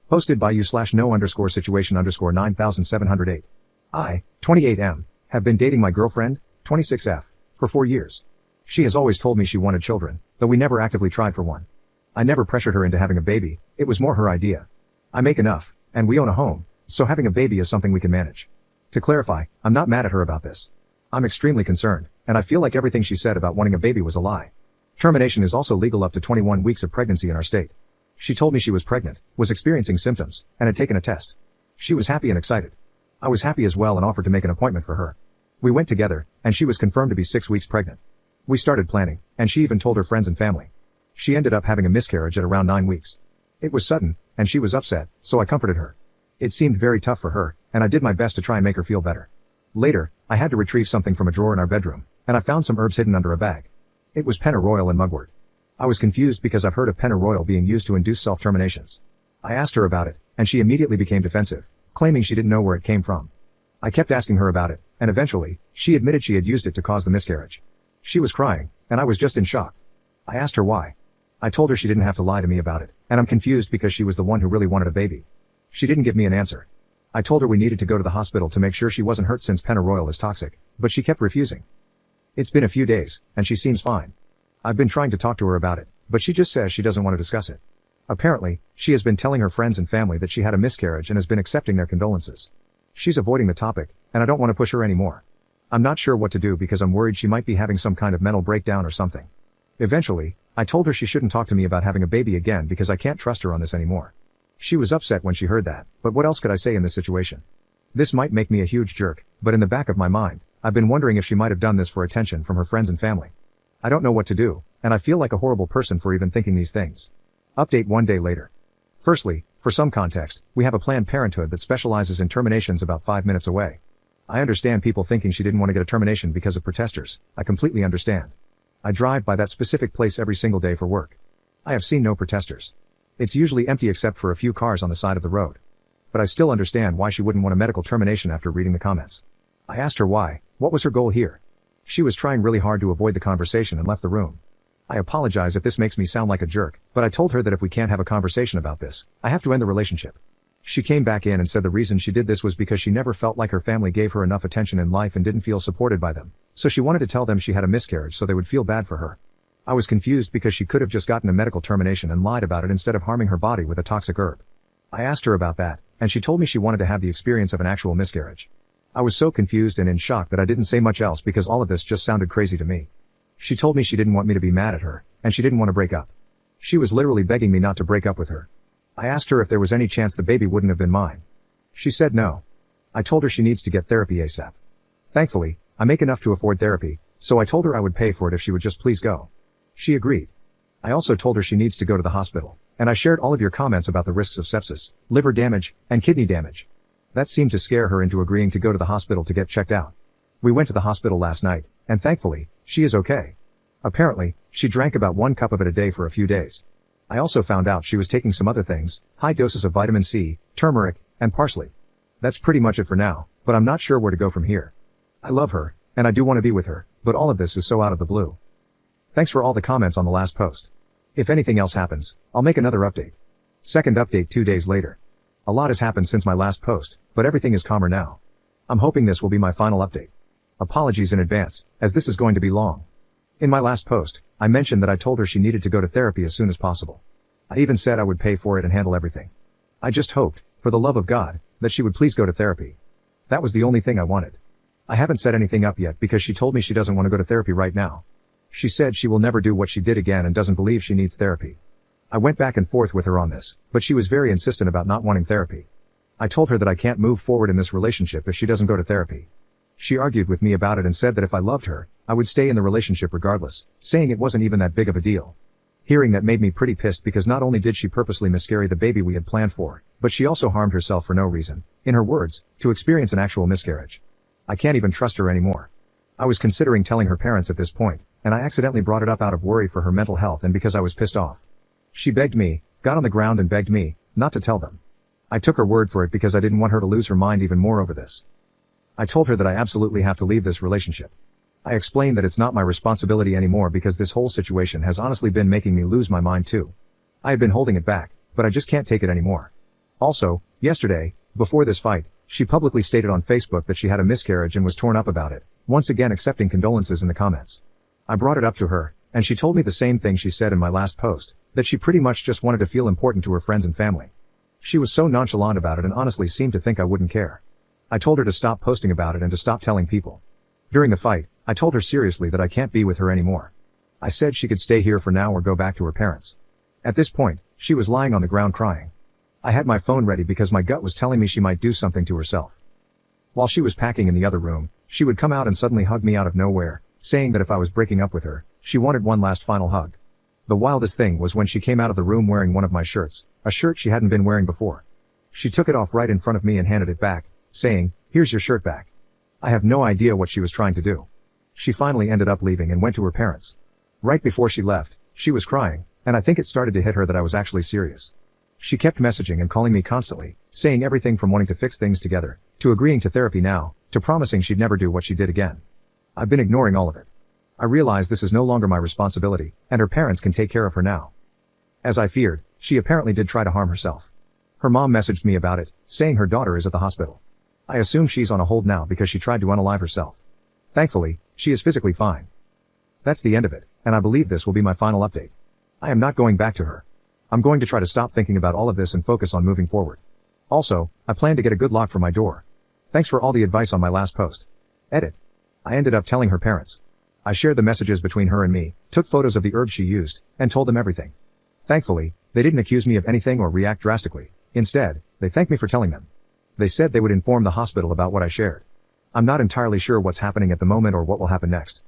Posted by you/no_situation_9708. I, 28M, have been dating my girlfriend, 26F, for 4 years. She has always told me she wanted children, though we never actively tried for one. I never pressured her into having a baby, it was more her idea. I make enough, and we own a home, so having a baby is something we can manage. To clarify, I'm not mad at her about this. I'm extremely concerned, and I feel like everything she said about wanting a baby was a lie. Termination is also legal up to 21 weeks of pregnancy in our state. She told me she was pregnant, was experiencing symptoms, and had taken a test. She was happy and excited. I was happy as well and offered to make an appointment for her. We went together, and she was confirmed to be 6 weeks pregnant. We started planning, and she even told her friends and family. She ended up having a miscarriage at around 9 weeks. It was sudden, and she was upset, so I comforted her. It seemed very tough for her, and I did my best to try and make her feel better. Later, I had to retrieve something from a drawer in our bedroom, and I found some herbs hidden under a bag. It was pennyroyal and mugwort. I was confused because I've heard of pennyroyal being used to induce self-terminations. I asked her about it, and she immediately became defensive, claiming she didn't know where it came from. I kept asking her about it, and eventually, she admitted she had used it to cause the miscarriage. She was crying, and I was just in shock. I asked her why. I told her she didn't have to lie to me about it, and I'm confused because she was the one who really wanted a baby. She didn't give me an answer. I told her we needed to go to the hospital to make sure she wasn't hurt since pennyroyal is toxic, but she kept refusing. It's been a few days, and she seems fine. I've been trying to talk to her about it, but she just says she doesn't want to discuss it. Apparently, she has been telling her friends and family that she had a miscarriage and has been accepting their condolences. She's avoiding the topic, and I don't want to push her anymore. I'm not sure what to do because I'm worried she might be having some kind of mental breakdown or something. Eventually, I told her she shouldn't talk to me about having a baby again because I can't trust her on this anymore. She was upset when she heard that, but what else could I say in this situation? This might make me a huge jerk, but in the back of my mind, I've been wondering if she might have done this for attention from her friends and family. I don't know what to do, and I feel like a horrible person for even thinking these things. Update 1 day later. Firstly, for some context, we have a Planned Parenthood that specializes in terminations about 5 minutes away. I understand people thinking she didn't want to get a termination because of protesters. I completely understand. I drive by that specific place every single day for work. I have seen no protesters. It's usually empty except for a few cars on the side of the road. But I still understand why she wouldn't want a medical termination after reading the comments. I asked her why, what was her goal here? She was trying really hard to avoid the conversation and left the room. I apologize if this makes me sound like a jerk, but I told her that if we can't have a conversation about this, I have to end the relationship. She came back in and said the reason she did this was because she never felt like her family gave her enough attention in life and didn't feel supported by them, so she wanted to tell them she had a miscarriage so they would feel bad for her. I was confused because she could have just gotten a medical termination and lied about it instead of harming her body with a toxic herb. I asked her about that, and she told me she wanted to have the experience of an actual miscarriage. I was so confused and in shock that I didn't say much else because all of this just sounded crazy to me. She told me she didn't want me to be mad at her, and she didn't want to break up. She was literally begging me not to break up with her. I asked her if there was any chance the baby wouldn't have been mine. She said no. I told her she needs to get therapy ASAP. Thankfully, I make enough to afford therapy, so I told her I would pay for it if she would just please go. She agreed. I also told her she needs to go to the hospital, and I shared all of your comments about the risks of sepsis, liver damage, and kidney damage. That seemed to scare her into agreeing to go to the hospital to get checked out. We went to the hospital last night, and thankfully, she is okay. Apparently, she drank about 1 cup of it a day for a few days. I also found out she was taking some other things, high doses of vitamin C, turmeric, and parsley. That's pretty much it for now, but I'm not sure where to go from here. I love her, and I do want to be with her, but all of this is so out of the blue. Thanks for all the comments on the last post. If anything else happens, I'll make another update. Second update 2 days later. A lot has happened since my last post, but everything is calmer now. I'm hoping this will be my final update. Apologies in advance, as this is going to be long. In my last post, I mentioned that I told her she needed to go to therapy as soon as possible. I even said I would pay for it and handle everything. I just hoped, for the love of God, that she would please go to therapy. That was the only thing I wanted. I haven't set anything up yet because she told me she doesn't want to go to therapy right now. She said she will never do what she did again and doesn't believe she needs therapy. I went back and forth with her on this, but she was very insistent about not wanting therapy. I told her that I can't move forward in this relationship if she doesn't go to therapy. She argued with me about it and said that if I loved her, I would stay in the relationship regardless, saying it wasn't even that big of a deal. Hearing that made me pretty pissed because not only did she purposely miscarry the baby we had planned for, but she also harmed herself for no reason, in her words, to experience an actual miscarriage. I can't even trust her anymore. I was considering telling her parents at this point, and I accidentally brought it up out of worry for her mental health and because I was pissed off. She begged me, got on the ground and begged me, not to tell them. I took her word for it because I didn't want her to lose her mind even more over this. I told her that I absolutely have to leave this relationship. I explained that it's not my responsibility anymore because this whole situation has honestly been making me lose my mind too. I had been holding it back, but I just can't take it anymore. Also, yesterday, before this fight, she publicly stated on Facebook that she had a miscarriage and was torn up about it, once again accepting condolences in the comments. I brought it up to her, and she told me the same thing she said in my last post, that she pretty much just wanted to feel important to her friends and family. She was so nonchalant about it and honestly seemed to think I wouldn't care. I told her to stop posting about it and to stop telling people. During the fight, I told her seriously that I can't be with her anymore. I said she could stay here for now or go back to her parents. At this point, she was lying on the ground crying. I had my phone ready because my gut was telling me she might do something to herself. While she was packing in the other room, she would come out and suddenly hug me out of nowhere, saying that if I was breaking up with her, she wanted one last final hug. The wildest thing was when she came out of the room wearing one of my shirts, a shirt she hadn't been wearing before. She took it off right in front of me and handed it back, saying, "Here's your shirt back." I have no idea what she was trying to do. She finally ended up leaving and went to her parents. Right before she left, she was crying, and I think it started to hit her that I was actually serious. She kept messaging and calling me constantly, saying everything from wanting to fix things together, to agreeing to therapy now, to promising she'd never do what she did again. I've been ignoring all of it. I realize this is no longer my responsibility, and her parents can take care of her now. As I feared, she apparently did try to harm herself. Her mom messaged me about it, saying her daughter is at the hospital. I assume she's on a hold now because she tried to unalive herself. Thankfully, she is physically fine. That's the end of it, and I believe this will be my final update. I am not going back to her. I'm going to try to stop thinking about all of this and focus on moving forward. Also, I plan to get a good lock for my door. Thanks for all the advice on my last post. Edit. I ended up telling her parents. I shared the messages between her and me, took photos of the herbs she used, and told them everything. Thankfully, they didn't accuse me of anything or react drastically. Instead, they thanked me for telling them. They said they would inform the hospital about what I shared. I'm not entirely sure what's happening at the moment or what will happen next.